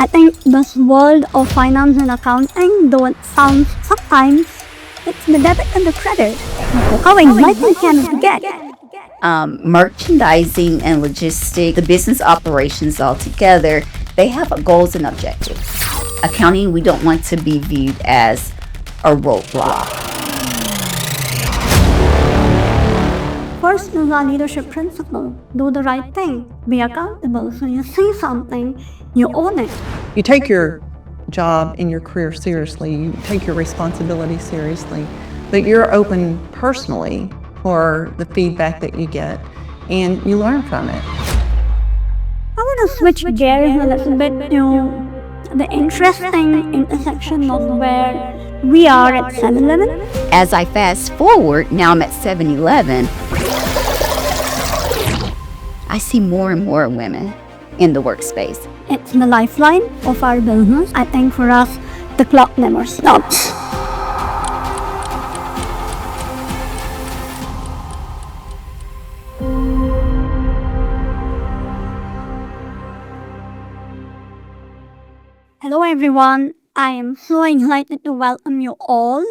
I think this world of finance and accounting, though it sounds sometimes, it's the debit and the credit. How exciting can it get? Merchandising and logistics, the business operations altogether, they have goals and objectives. Accounting, we don't want to be viewed as a roadblock. First is our leadership principle. Do the right thing. Be accountable. So you see something, you own it. You take your job and your career seriously, you take your responsibility seriously, but you're open personally for the feedback that you get and you learn from it. I want to switch gears a little bit to the interesting intersection of where we are at 7-Eleven. As I fast forward, now I'm at 7-Eleven, I see more and more women in the workspace. It's the lifeline of our business. I think for us, the clock never stops. Hello everyone, I am so excited to welcome you all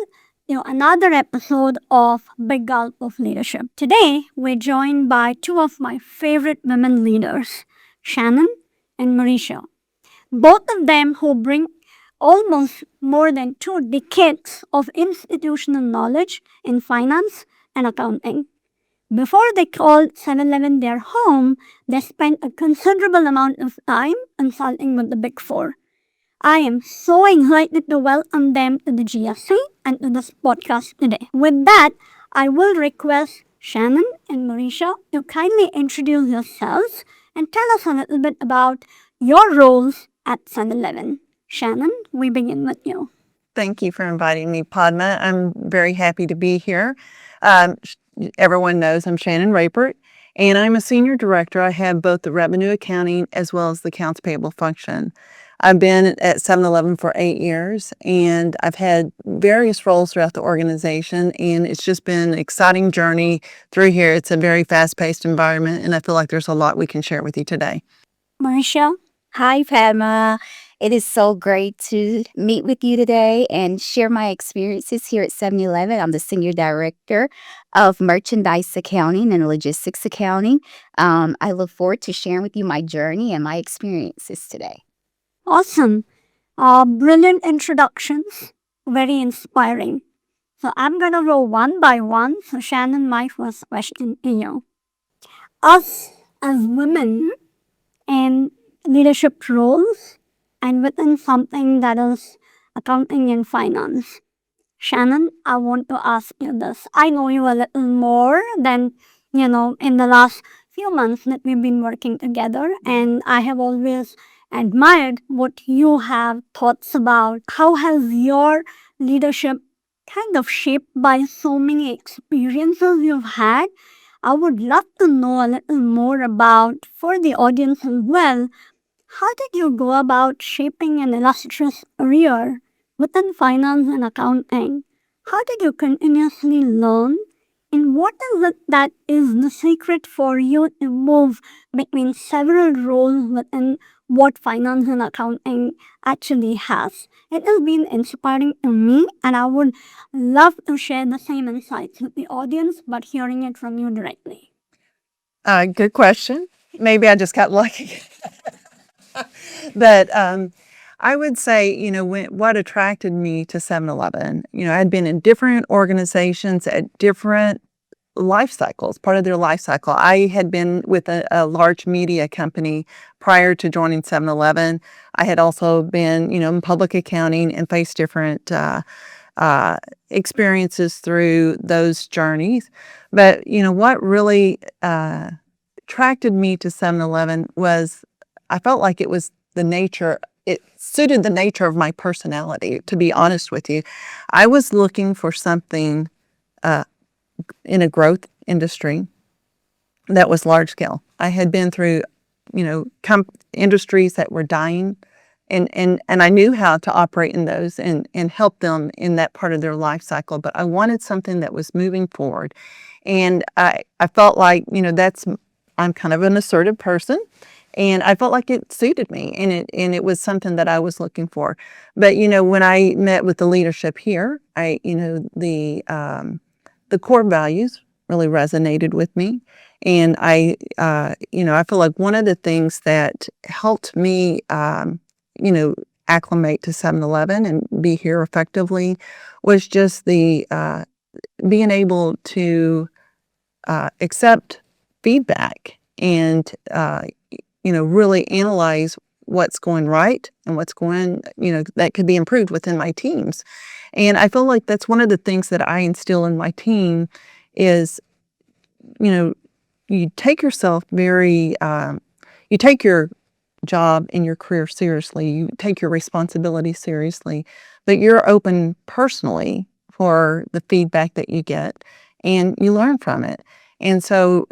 to another episode of Big Gulp of Leadership. Today, we're joined by two of my favorite women leaders, Shannon and Marisha. Both of them who bring almost more than 2 decades of institutional knowledge in finance and accounting. Before they called 7-Eleven their home, they spent a considerable amount of time consulting with the Big Four. I am so excited to welcome them to the GSC and to this podcast today. With that, I will request Shannon and Marisha to kindly introduce yourselves and tell us a little bit about your roles at 7-Eleven. Shannon, we begin with you. Thank you for inviting me, Padma. I'm very happy to be here. Everyone knows I'm Shannon Rapert, and I'm a senior director. I have both the revenue accounting as well as the accounts payable function. I've been at 7-Eleven for 8 years, and I've had various roles throughout the organization, and it's just been an exciting journey through here. It's a very fast-paced environment, and I feel like there's a lot we can share with you today. Marisha? Hi, Padma. It is so great to meet with you today and share my experiences here at 7-Eleven. I'm the Senior Director of Merchandise Accounting and Logistics Accounting. I look forward to sharing with you my journey and my experiences today. Awesome. Brilliant introductions. Very inspiring. So I'm going to roll one by one. So Shannon, my first question to you. Us as women in leadership roles and within something that is accounting and finance. Shannon, I want to ask you this. I know you a little more than, in the last few months that we've been working together, and I have always admired what you have thoughts about. How has your leadership kind of shaped by so many experiences you've had? I would love to know a little more about, for the audience as well, how did you go about shaping an illustrious career within finance and accounting? How did you continuously learn? And what is it that is the secret for you to move between several roles within what finance and accounting actually has? It has been inspiring to me, and I would love to share the same insights with the audience, but hearing it from you directly. Good question. Maybe I just got lucky. But I would say, what attracted me to 7-Eleven, I'd been in different organizations at different life cycles, part of their life cycle. I had been with a large media company prior to joining 7-Eleven. I had also been, in public accounting and faced different experiences through those journeys. But, what really attracted me to 7-Eleven was I felt like it was it suited the nature of my personality, to be honest with you. I was looking for something in a growth industry that was large scale. I had been through, industries that were dying, and I knew how to operate in those and help them in that part of their life cycle. But I wanted something that was moving forward. And I felt like, I'm kind of an assertive person. And I felt like it suited me, and it was something that I was looking for. But when I met with the leadership here, the core values really resonated with me, and I feel like one of the things that helped me, acclimate to 7-Eleven and be here effectively was just the being able to accept feedback and really analyze what's going right and what's going, that could be improved within my teams. And I feel like that's one of the things that I instill in my team is, you know, you take yourself you take your job and your career seriously, you take your responsibility seriously, but you're open personally for the feedback that you get and you learn from it. And so,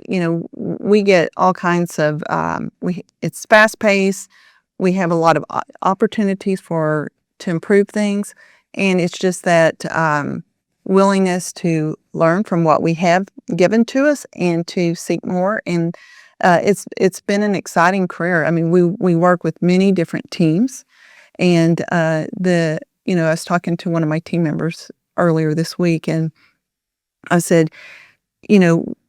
we get all kinds of, it's fast paced. We have a lot of opportunities to improve things. And it's just that willingness to learn from what we have given to us and to seek more. And it's been an exciting career. I mean, we work with many different teams, and I was talking to one of my team members earlier this week, and I said,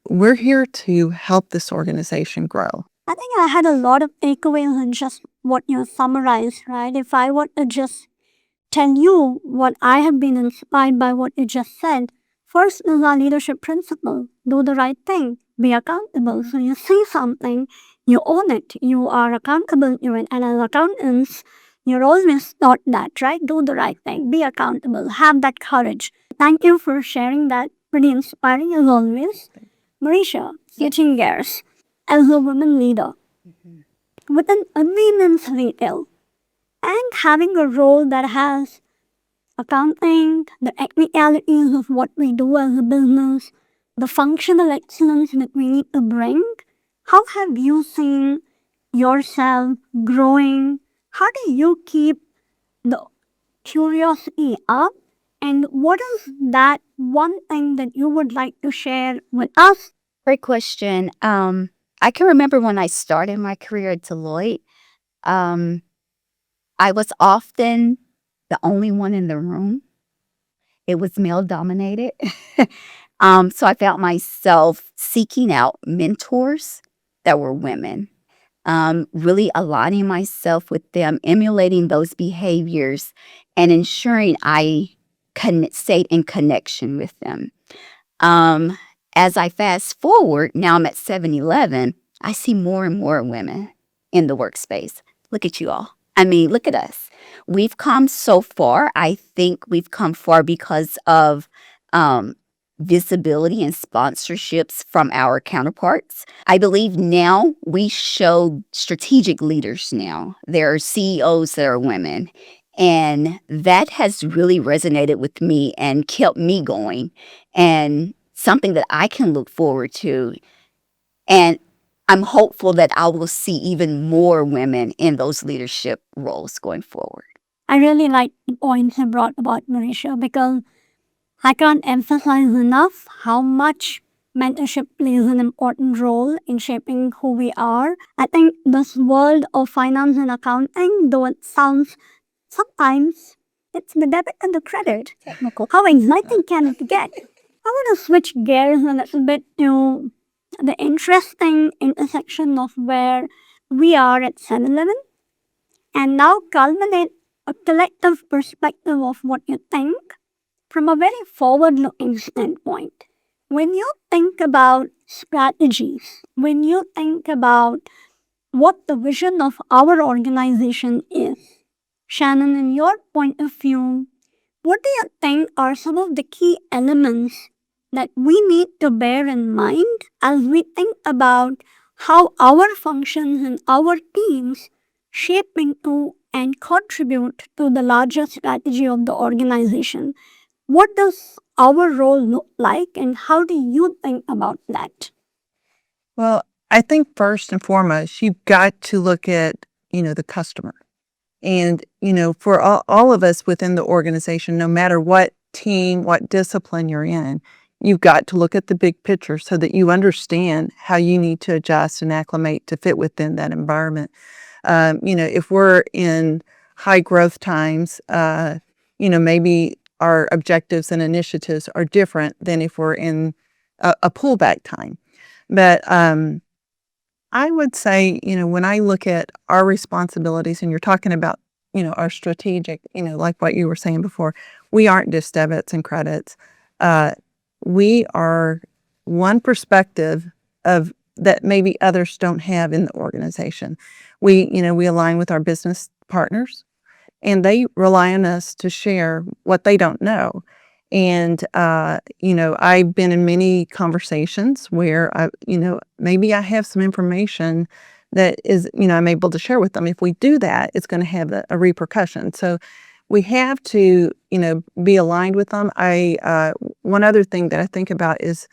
we're here to help this organization grow. I think I had a lot of takeaways in just what you summarized, right? If I were to just tell you what I have been inspired by what you just said, first is our leadership principle: do the right thing, be accountable. So you see something, you own it, you are accountable to it. And as accountants, you're always taught that, right? Do the right thing, be accountable, have that courage. Thank you for sharing that. Pretty inspiring as always. Marisha, switching gears, as a woman leader with an women's retail and having a role that has accounting, the technicalities of what we do as a business, the functional excellence that we need to bring, how have you seen yourself growing? How do you keep the curiosity up? And what is that one thing that you would like to share with us? Great question. I can remember when I started my career at Deloitte, um, I was often the only one in the room. It was male dominated. So I found myself seeking out mentors that were women, really aligning myself with them, emulating those behaviors, and ensuring I stayed in connection with them. Um, as I fast forward, now I'm at 7-Eleven, I see more and more women in the workspace. Look at you all. I mean, look at us. We've come so far. I think we've come far because of um, visibility and sponsorships from our counterparts. I believe now we show strategic leaders now. There are CEOs that are women. And that has really resonated with me and kept me going, and something that I can look forward to. And I'm hopeful that I will see even more women in those leadership roles going forward. I really like the points you brought about Marisha, because I can't emphasize enough how much mentorship plays an important role in shaping who we are. I think this world of finance and accounting, though it sounds sometimes it's the debit and the credit. Technical. How exciting can it get? I want to switch gears a little bit to the interesting intersection of where we are at 7-Eleven and now culminate a collective perspective of what you think from a very forward-looking standpoint. When you think about strategies, when you think about what the vision of our organization is, Shannon, in your point of view, what do you think are some of the key elements that we need to bear in mind as we think about how our functions and our teams shape into and contribute to the larger strategy of the organization? What does our role look like, and how do you think about that? Well, I think first and foremost, you've got to look at, the customer. And, for all of us within the organization, no matter what team, what discipline you're in, you've got to look at the big picture so that you understand how you need to adjust and acclimate to fit within that environment. If we're in high growth times, maybe our objectives and initiatives are different than if we're in a pullback time. But I would say, when I look at our responsibilities, and you're talking about, our strategic, like what you were saying before, we aren't just debits and credits. We are one perspective of that maybe others don't have in the organization. We align with our business partners, and they rely on us to share what they don't know. And, I've been in many conversations where maybe I have some information that is, I'm able to share with them. If we do that, it's going to have a repercussion. So we have to, be aligned with them. One other thing that I think about is,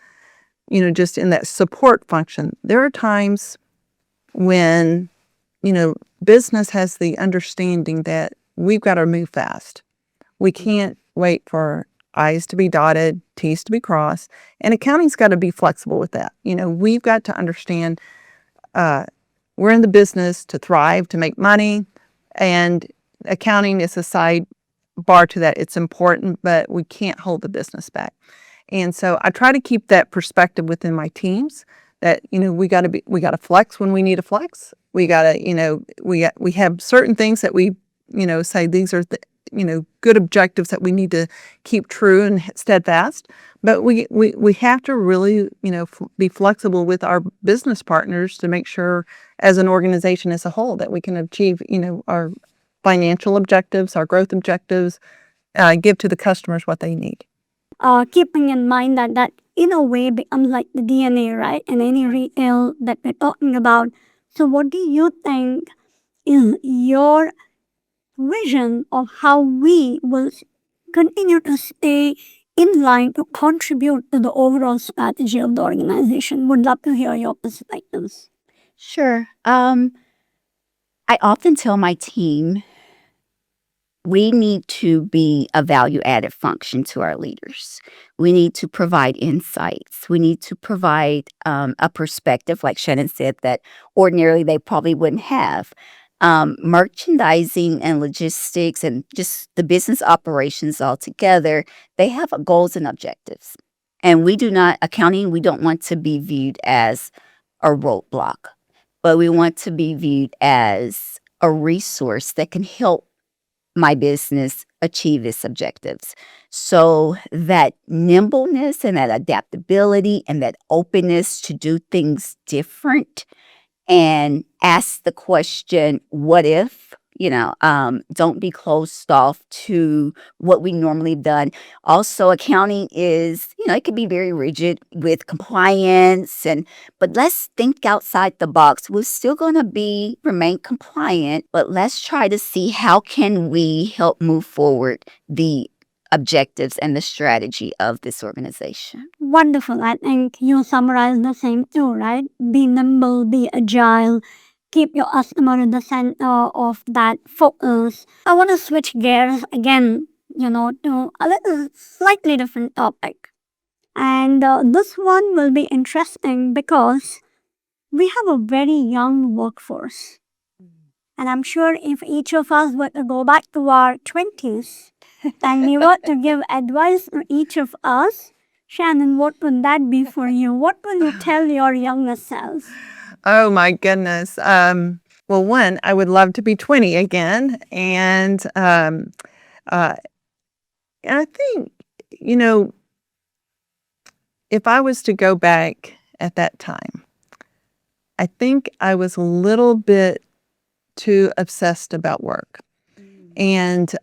just in that support function, there are times when, business has the understanding that we've got to move fast. We can't wait for I's to be dotted, T's to be crossed, and accounting's got to be flexible with that. We've got to understand we're in the business to thrive, to make money, and accounting is a side bar to that. It's important, but we can't hold the business back. And so I try to keep that perspective within my teams that, we got to flex when we need to flex. We got to, we have certain things that we, say these are the, good objectives that we need to keep true and steadfast. But we have to really, be flexible with our business partners to make sure as an organization as a whole that we can achieve, our financial objectives, our growth objectives, give to the customers what they need. Keeping in mind that in a way becomes like the DNA, right? In any retail that we're talking about. So what do you think is your vision of how we will continue to stay in line to contribute to the overall strategy of the organization? Would love to hear your perspectives. Sure. I often tell my team we need to be a value added function to our leaders. We need to provide insights. We need to provide a perspective, like Shannon said, that ordinarily they probably wouldn't have. Merchandising and logistics and just the business operations altogether, they have goals and objectives. And we don't want to be viewed as a roadblock, but we want to be viewed as a resource that can help my business achieve its objectives. So that nimbleness and that adaptability and that openness to do things different and ask the question, what if? Don't be closed off to what we normally done. Also, accounting is, it can be very rigid with compliance, but let's think outside the box. We're still going to remain compliant, but let's try to see how can we help move forward the objectives and the strategy of this organization. Wonderful. I think you summarized the same too, right? Be nimble, be agile, keep your customer in the center of that focus. I want to switch gears again, to a little slightly different topic. And this one will be interesting because we have a very young workforce. And I'm sure if each of us were to go back to our 20s and we were to give advice to each of us, Shannon, what would that be for you? What will you tell your younger self? Oh my goodness. Well, one, I would love to be 20 again. And I think, if I was to go back at that time, I think I was a little bit too obsessed about work and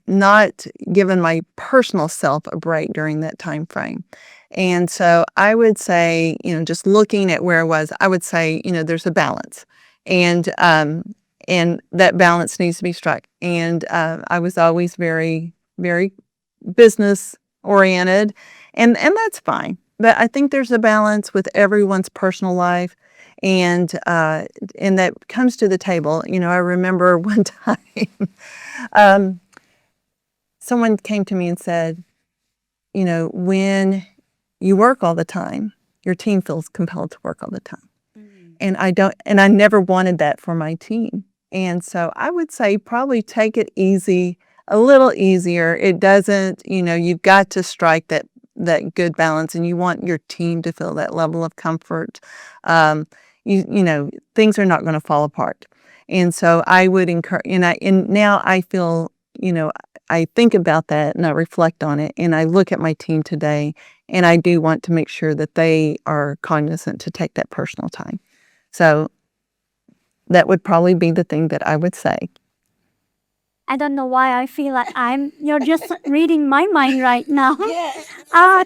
not giving my personal self a break during that time frame. And so I would say, just looking at where I was, I would say, there's a balance, and that balance needs to be struck. And I was always very, very business oriented, and that's fine. But I think there's a balance with everyone's personal life, and that comes to the table. I remember one time, someone came to me and said, when you work all the time, your team feels compelled to work all the time. And I never wanted that for my team. And so I would say probably take it easy, a little easier. It doesn't, you've got to strike that good balance, and you want your team to feel that level of comfort. Things are not going to fall apart. And so I would encourage, and now I feel, I think about that and I reflect on it and I look at my team today, and I do want to make sure that they are cognizant to take that personal time. So that would probably be the thing that I would say. I don't know why I feel like you're just reading my mind right now. Yes.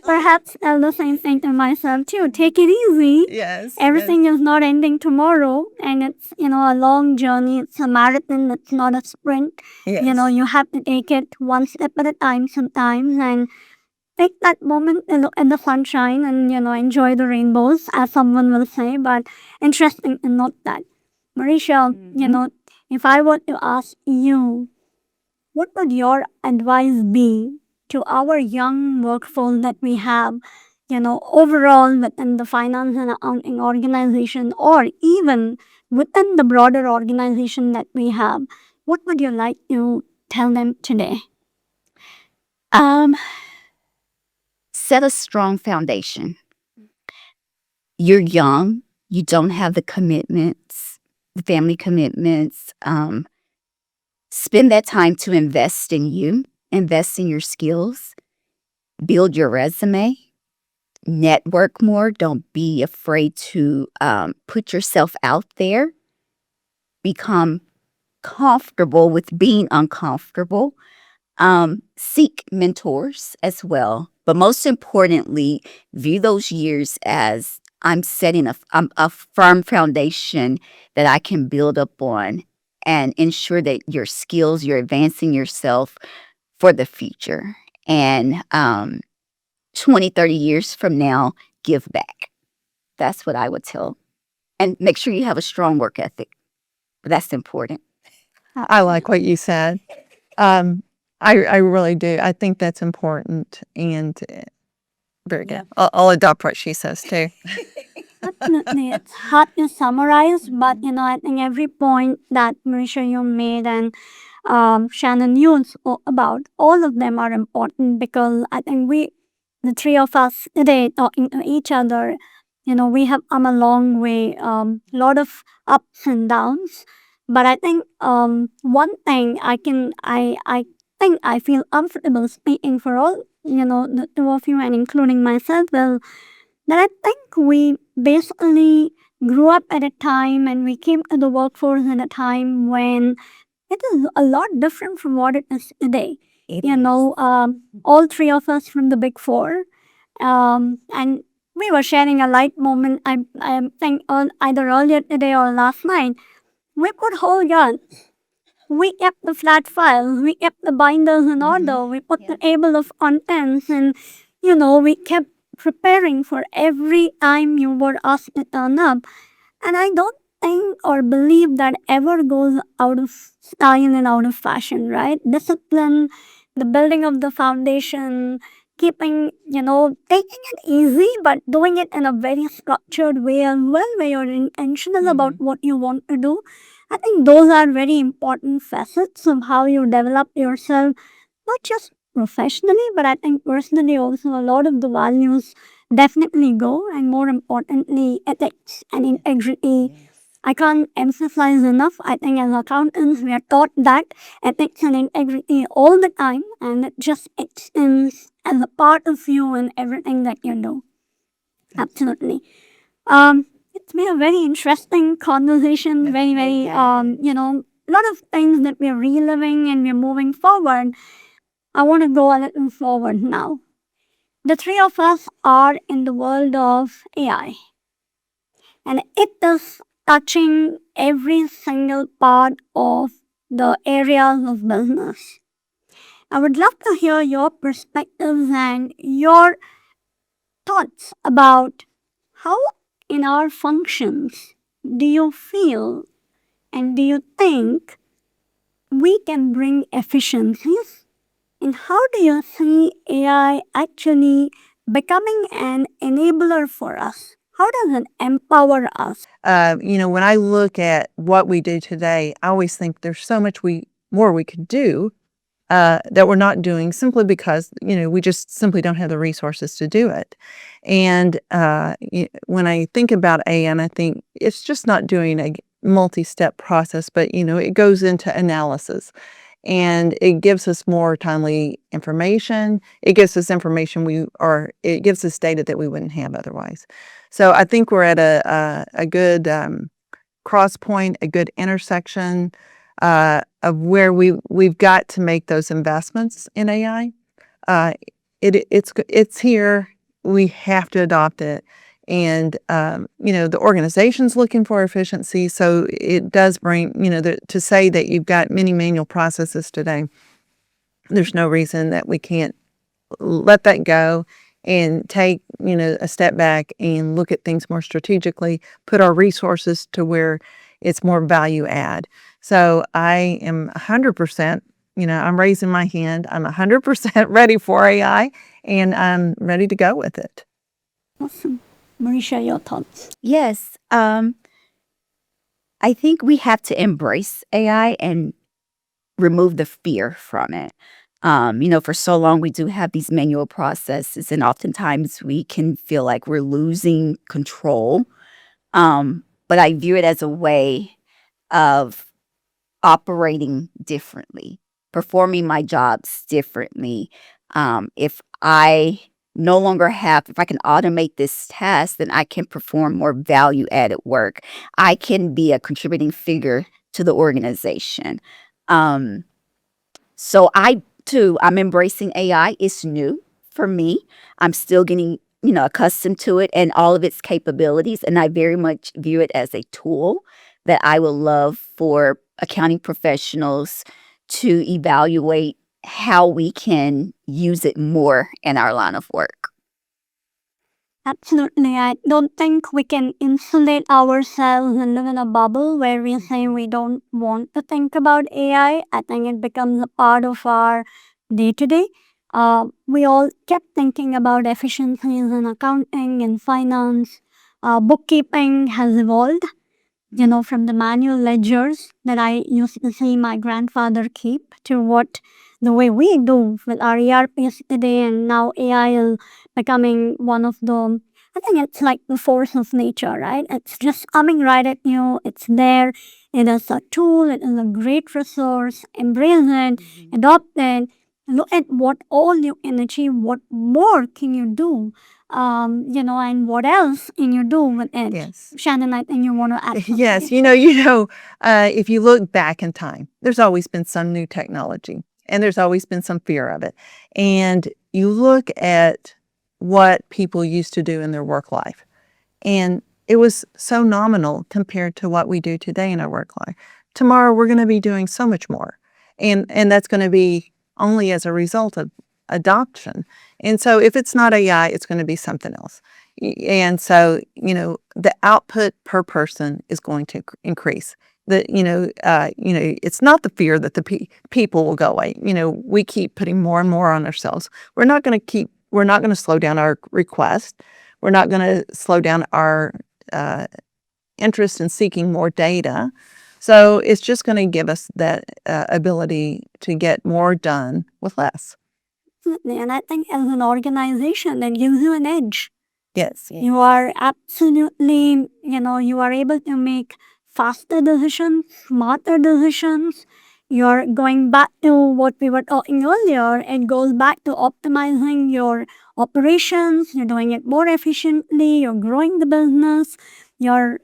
Perhaps I'll do the same thing to myself too. Take it easy. Yes. Everything is not ending tomorrow, and it's, a long journey. It's a marathon. It's not a sprint. Yes. You have to take it one step at a time sometimes, and take that moment and look at the sunshine and, enjoy the rainbows, as someone will say. But interesting to note that. Marisha, if I were to ask you, what would your advice be to our young workforce that we have, overall within the finance and accounting organization, or even within the broader organization that we have? What would you like to tell them today? Set a strong foundation. You're young. You don't have the commitments, the family commitments. Spend that time to invest in you, invest in your skills, build your resume, network more. Don't be afraid to put yourself out there. Become comfortable with being uncomfortable. Seek mentors as well. But most importantly, view those years as I'm setting a firm foundation that I can build up on and ensure that your skills, you're advancing yourself for the future. And 20, 30 years from now, give back. That's what I would tell. And make sure you have a strong work ethic. That's important. I like what you said. I really do. I think that's important, and very good. I'll adopt what she says too. Definitely, it's hard to summarize, but I think every point that Marisha you made and Shannon you spoke about, all of them are important, because I think the three of us today talking to each other, we have come a long way, lot of ups and downs. But I think one thing I think I feel comfortable speaking for all, the two of you and including myself, well, that I think we basically grew up at a time and we came to the workforce at a time when it is a lot different from what it is today. All three of us from the Big Four, and we were sharing a light moment. I think either earlier today or last night, we could hold guns. We kept the flat files, we kept the binders in order, we put the table of contents, and we kept preparing for every time you were asked to turn up. And I don't think or believe that ever goes out of style and out of fashion, right? Discipline, the building of the foundation, keeping, taking it easy, but doing it in a very structured way as well, where you're intentional about what you want to do. I think those are very important facets of how you develop yourself, not just professionally, but I think personally also. A lot of the values definitely go, and more importantly, ethics and integrity. I can't emphasize enough. I think as accountants, we are taught that ethics and integrity all the time, and it just extends as a part of you in everything that you do. Absolutely. It's been a very interesting conversation. Very, very, a lot of things that we're reliving and we're moving forward. I want to go a little forward now. The three of us are in the world of AI, and it is touching every single part of the areas of business. I would love to hear your perspectives and your thoughts about how in our functions do you feel and do you think we can bring efficiencies, and how do you see AI actually becoming an enabler for us? How does it empower us? When I look at what we do today, I always think there's so much more we could do that we're not doing simply because we just simply don't have the resources to do it. And when I think about AI, I think it's just not doing a multi-step process, but it goes into analysis. And it gives us more timely information. It gives us it gives us data that we wouldn't have otherwise. So I think we're at a good cross point, a good intersection of where we've got to make those investments in AI. It's here. We have to adopt it. And, the organization's looking for efficiency. So it does bring, to say that you've got many manual processes today, there's no reason that we can't let that go and take, a step back and look at things more strategically, put our resources to where it's more value add. So I am 100%, I'm raising my hand. I'm 100% ready for AI and I'm ready to go with it. Awesome. Marisha, your thoughts? Yes. I think we have to embrace AI and remove the fear from it. For so long, we do have these manual processes, and oftentimes we can feel like we're losing control. But I view it as a way of operating differently, performing my jobs differently. If I if I can automate this task, then I can perform more value added work. I can be a contributing figure to the organization. So I'm embracing AI. It's new for me. I'm still getting, accustomed to it and all of its capabilities. And I very much view it as a tool that I would love for accounting professionals to evaluate how we can use it more in our line of work. Absolutely. I don't think we can insulate ourselves and live in a bubble where we say we don't want to think about AI. I think it becomes a part of our day to day. We all kept thinking about efficiencies in accounting and finance. Bookkeeping has evolved, from the manual ledgers that I used to see my grandfather keep to the way we do with our ERPs today, and now AI is becoming one of I think it's like the force of nature, right? It's just coming right at you. It's there. It is a tool. It is a great resource. Embrace it, adopt it. Look at what all you can achieve. What more can you do? And what else can you do with it? Yes. Shannon, I think you want to add something. Yes, if you look back in time, there's always been some new technology and there's always been some fear of it. And you look at what people used to do in their work life, and it was so nominal compared to what we do today in our work life. Tomorrow, we're going to be doing so much more. And that's going to be only as a result of adoption. And so if it's not AI, it's going to be something else. And so, the output per person is going to increase. It's not the fear that the people will go away. We keep putting more and more on ourselves. We're not going to slow down our request. We're not going to slow down our interest in seeking more data. So it's just going to give us that ability to get more done with less. And I think as an organization, that gives you an edge. Yes. You are absolutely, you are able to make faster decisions, smarter decisions. You're going back to what we were talking earlier. It goes back to optimizing your operations. You're doing it more efficiently. You're growing the business. You're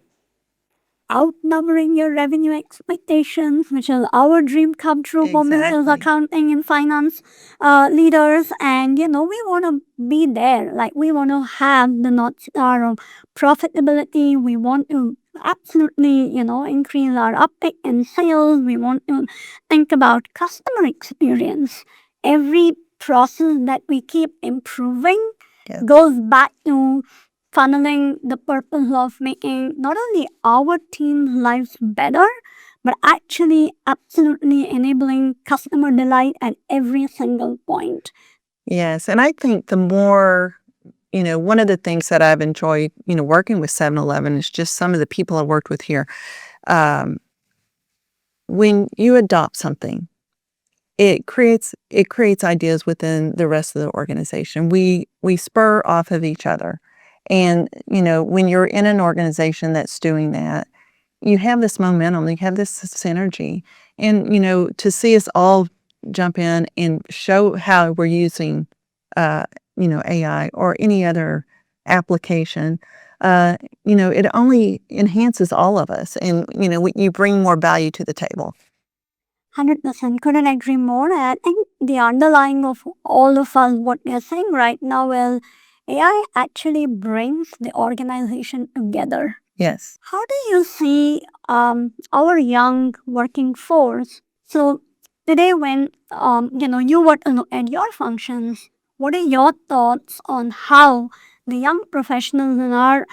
outnumbering your revenue expectations, which is our dream come true for me as Exactly. accounting and finance leaders. And we want to be there. Like, we want to have the North Star of profitability. We want to absolutely, increase our uptake in sales. We want to think about customer experience. Every process that we keep improving Yes. goes back to funneling the purpose of making not only our team's lives better, but actually absolutely enabling customer delight at every single point. Yes. And I think the more one of the things that I've enjoyed, working with 7-Eleven is just some of the people I worked with here. Um, when you adopt something, it creates ideas within the rest of the organization. We spur off of each other. And, when you're in an organization that's doing that, you have this momentum, you have this synergy. And, to see us all jump in and show how we're using, uh, AI or any other application, uh, it only enhances all of us. And, you bring more value to the table. 100%. Couldn't agree more. I think the underlying of all of us, what we are saying right now is AI actually brings the organization together. Yes. How do you see our young working force? So today, when you were to look at your functions, what are your thoughts on how the young professionals in our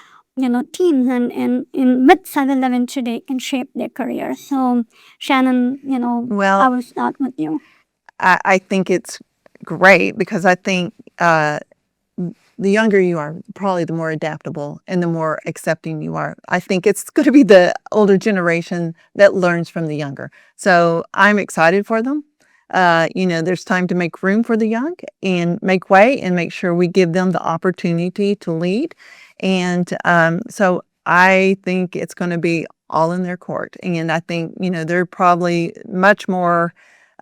teams and in mid 7-Eleven today can shape their career? So Shannon, I Well, will start with you. I think it's great because I think the younger you are, probably the more adaptable and the more accepting you are. I think it's going to be the older generation that learns from the younger. So I'm excited for them. There's time to make room for the young and make way and make sure we give them the opportunity to lead. And so I think it's going to be all in their court. And I think, they're probably much more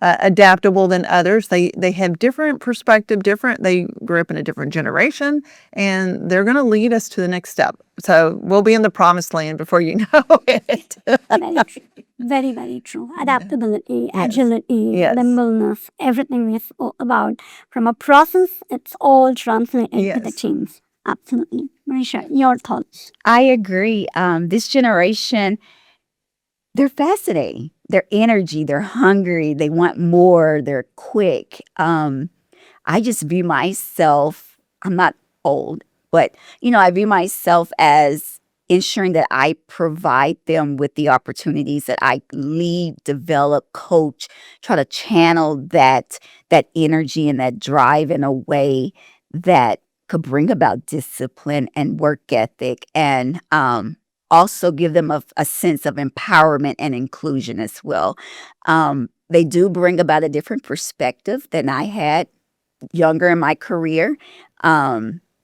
adaptable than others. They have different perspective, they grew up in a different generation, and they're going to lead us to the next step. So we'll be in the promised land before you know it. Very true. Very, very true. Adaptability, Yes. agility, Yes. nimbleness, everything we spoke about. From a process, it's all translated to the Yes. teams. Absolutely. Marisha, your thoughts? I agree. This generation, they're fascinating. Their energy, they're hungry, they want more, they're quick. I just view myself, I'm not old, but I view myself as ensuring that I provide them with the opportunities that I lead, develop, coach, try to channel that energy and that drive in a way that could bring about discipline and work ethic and also give them a sense of empowerment and inclusion as well. They do bring about a different perspective than I had younger in my career.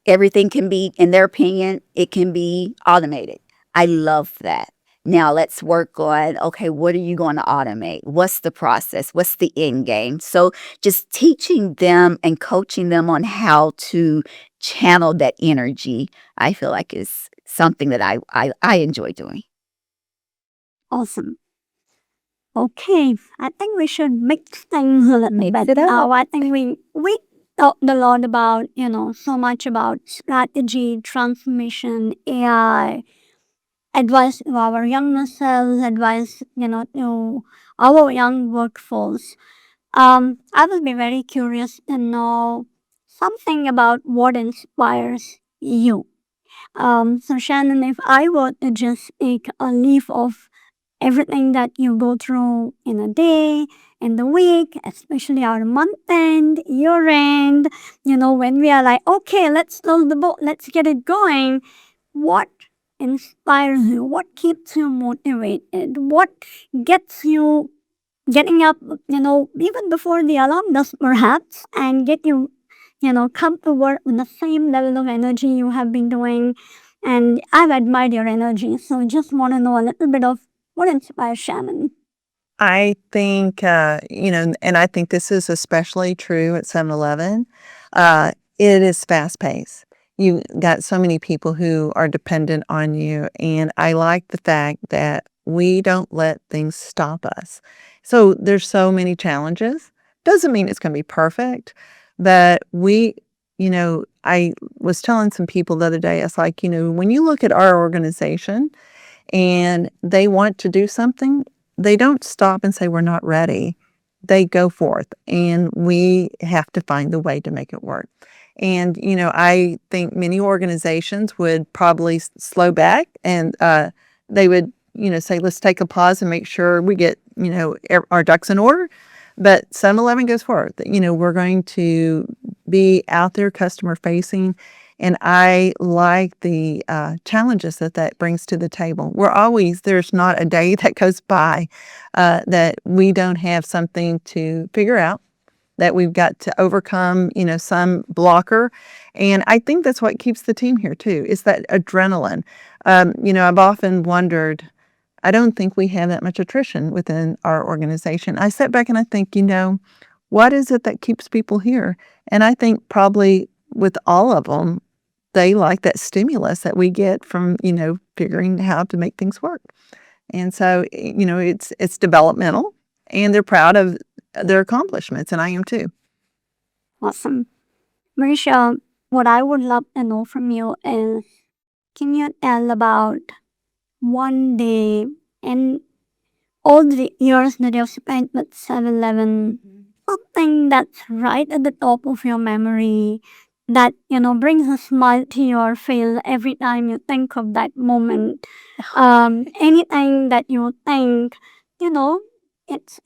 Everything can be, in their opinion, it can be automated. I love that. Now let's work on, okay, what are you going to automate? What's the process? What's the end game? So just teaching them and coaching them on how to channel that energy, I feel like is something that I enjoy doing. Awesome. Okay, I think we should mix things a little Mix bit it up. now. I think we talked a lot about, so much about strategy, transformation, AI, advice to our younger selves, advice, to our young workforce. I will be very curious to know something about what inspires you. So Shannon, if I were to just take a leaf of everything that you go through in a day, in the week, especially our month end, year end, when we are like, okay, let's close the book, let's get it going. What inspires you? What keeps you motivated? What gets you getting up, even before the alarm does perhaps, and get you, come to work with the same level of energy you have been doing. And I've admired your energy, so just want to know a little bit of what inspires Shannon. I think, and I think this is especially true at 7-Eleven. It is fast paced. You got so many people who are dependent on you. And I like the fact that we don't let things stop us. So there's so many challenges. Doesn't mean it's going to be perfect, but I was telling some people the other day, it's like, when you look at our organization and they want to do something, they don't stop and say, we're not ready. They go forth, and we have to find the way to make it work. And, I think many organizations would probably slow back and they would, say, let's take a pause and make sure we get, our ducks in order. But 7-Eleven goes forward. We're going to be out there customer facing And I like the challenges that brings to the table. There's not a day that goes by that we don't have something to figure out, that we've got to overcome, some blocker. And I think that's what keeps the team here too, is that adrenaline. I've often wondered, I don't think we have that much attrition within our organization. I sit back and I think, what is it that keeps people here? And I think probably with all of them, they like that stimulus that we get from, figuring how to make things work. And so, it's developmental, and they're proud of their accomplishments, and I am too. Awesome. Marisha, what I would love to know from you is, can you tell about one day in all the years that you've spent with 7-Eleven, something that's right at the top of your memory that, brings a smile to your face every time you think of that moment? Anything that you think, you know, it's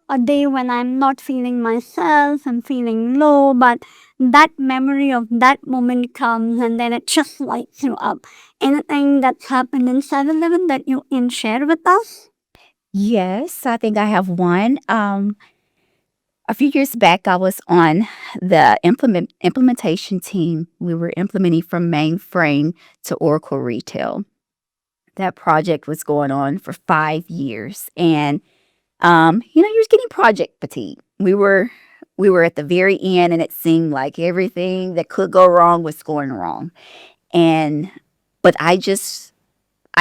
a day when I'm not feeling myself, I'm feeling low, but that memory of that moment comes and then it just lights you up. Anything that's happened in 7-Eleven that you can share with us? Yes, I think I have one. A few years back, I was on the implementation team. We were implementing from mainframe to Oracle Retail. That project was going on for 5 years, and you're getting project fatigue. We were at the very end, and it seemed like everything that could go wrong was going wrong. And but I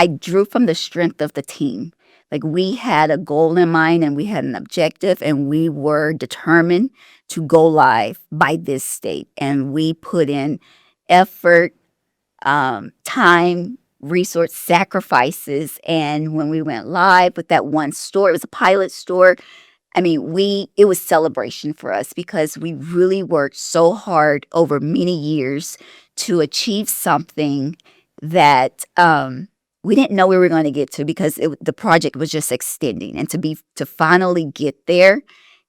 drew from the strength of the team. Like, we had a goal in mind and we had an objective, and we were determined to go live by this date. And we put in effort, time, resource sacrifices. And when we went live with that one store, it was a pilot store. I mean, it was celebration for us because we really worked so hard over many years to achieve something that we didn't know we were going to get to, because the project was just extending. And to finally get there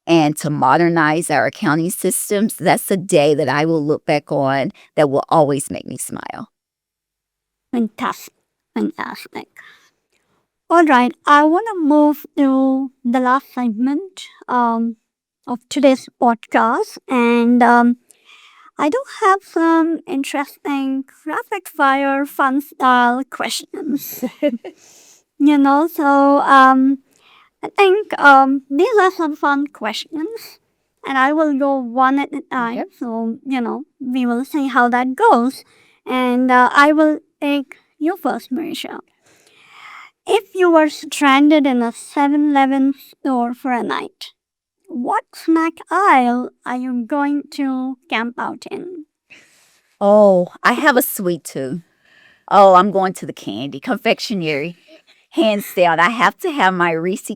and to modernize our accounting systems, that's a day that I will look back on that will always make me smile. Fantastic. Fantastic. All right, I want to move to the last segment of today's podcast, and I do have some interesting rapid fire fun style questions. So I think these are some fun questions, and I will go one at a time. Yep. So, we will see how that goes. And I will take you first, Marisha. If you were stranded in a 7-Eleven store for a night, what snack aisle are you going to camp out in? Oh, I have a sweet tooth. Oh, I'm going to the candy confectionery. Hands down, I have to have my Reese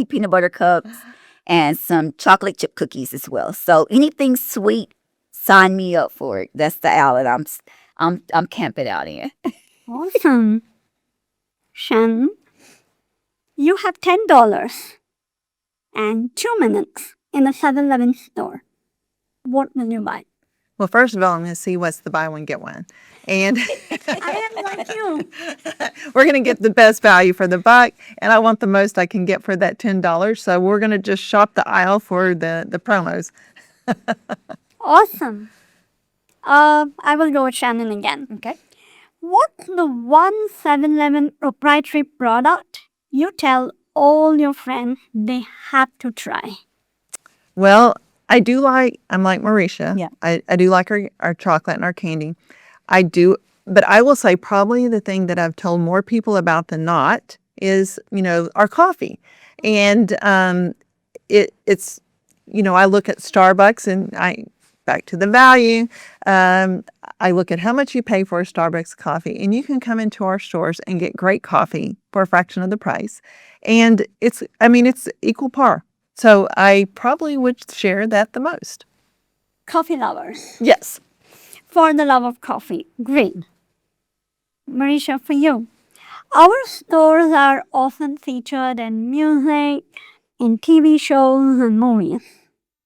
peanut butter cups, and some chocolate chip cookies as well. So anything sweet, sign me up for it. That's the outlet I'm camping out in. Awesome. Shannon, you have $10 and 2 minutes in a 7-Eleven store. What will you buy? Well, first of all, I'm going to see what's the buy one, get one. And I am like you. we're going to get the best value for the buck, and I want the most I can get for that $10. So we're going to just shop the aisle for the promos. Awesome. I will go with Shannon again. Okay. What's the one 7-Eleven proprietary product you tell all your friends they have to try? Well, I'm like Marisha. Yeah. I do like our chocolate and our candy. I do, but I will say probably the thing that I've told more people about than not is, our coffee. And it's, I look at Starbucks, and back to the value. I look at how much you pay for a Starbucks coffee, and you can come into our stores and get great coffee for a fraction of the price. And it's equal par. So I probably would share that the most. Coffee lovers. Yes. For the love of coffee. Great. Marisha, for you. Our stores are often featured in music, in TV shows, and movies.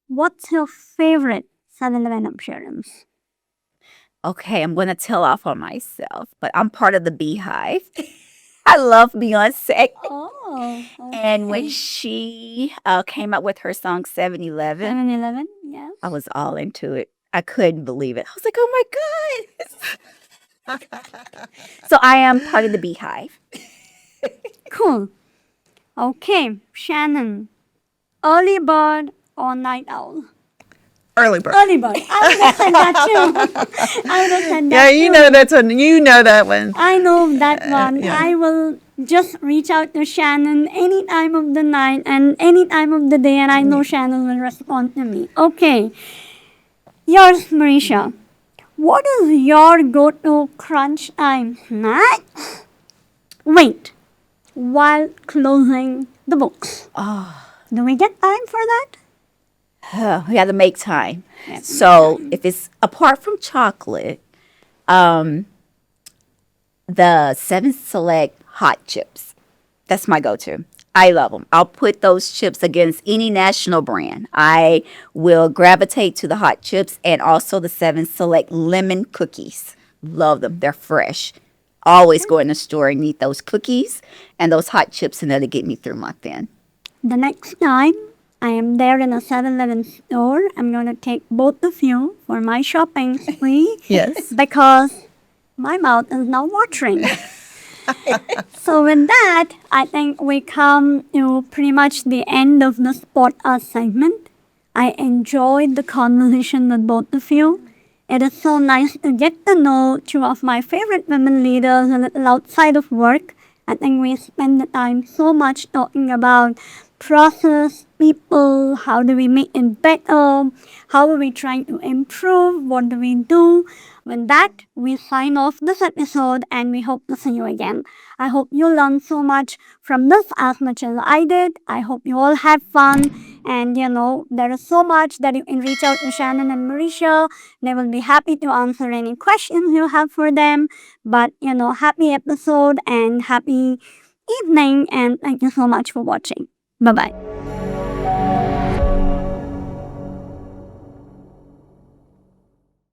What's your favorite 7-Eleven appearance? Okay, I'm going to tell off on myself, but I'm part of the Beehive. I love Beyonce. Oh, And when okay. she came out with her song 7-Eleven, 7-Eleven, yeah. I was all into it. I couldn't believe it. I was like, oh my God. So I am part of the Beehive. Cool. Okay, Shannon. Early bird or night owl? Early bird. Early bird. I would have said that too. I would have said Yeah, that you too. know that's one. You know that one. I know that one. Yeah. I will just reach out to Shannon any time of the night and any time of the day, and I know Shannon will respond to me. Okay. Yours, Marisha. What is your go-to crunch time snack? Wait, while closing the books. Do we get time for that? We got to make time. So if it's apart from chocolate, the 7 Select hot chips. That's my go-to. I love them. I'll put those chips against any national brand. I will gravitate to the hot chips and also the 7 Select lemon cookies. Love them. They're fresh. Always go in the store and eat those cookies and those hot chips, and that'll get me through my thin. The next time I am there in a 7-Eleven store, I'm going to take both of you for my shopping spree. Yes. Because my mouth is now watering. So with that, I think we come to pretty much the end of the Spot Us segment. I enjoyed the conversation with both of you. It is so nice to get to know two of my favorite women leaders a little outside of work. I think we spend the time so much talking about process, people, how do we make it better, how are we trying to improve, what do we do. With that, we sign off this episode and we hope to see you again. I hope you learned so much from this as much as I did. I hope you all had fun. And there is so much that you can reach out to Shannon and Marisha. They will be happy to answer any questions you have for them. But, happy episode and happy evening. And thank you so much for watching. Bye bye.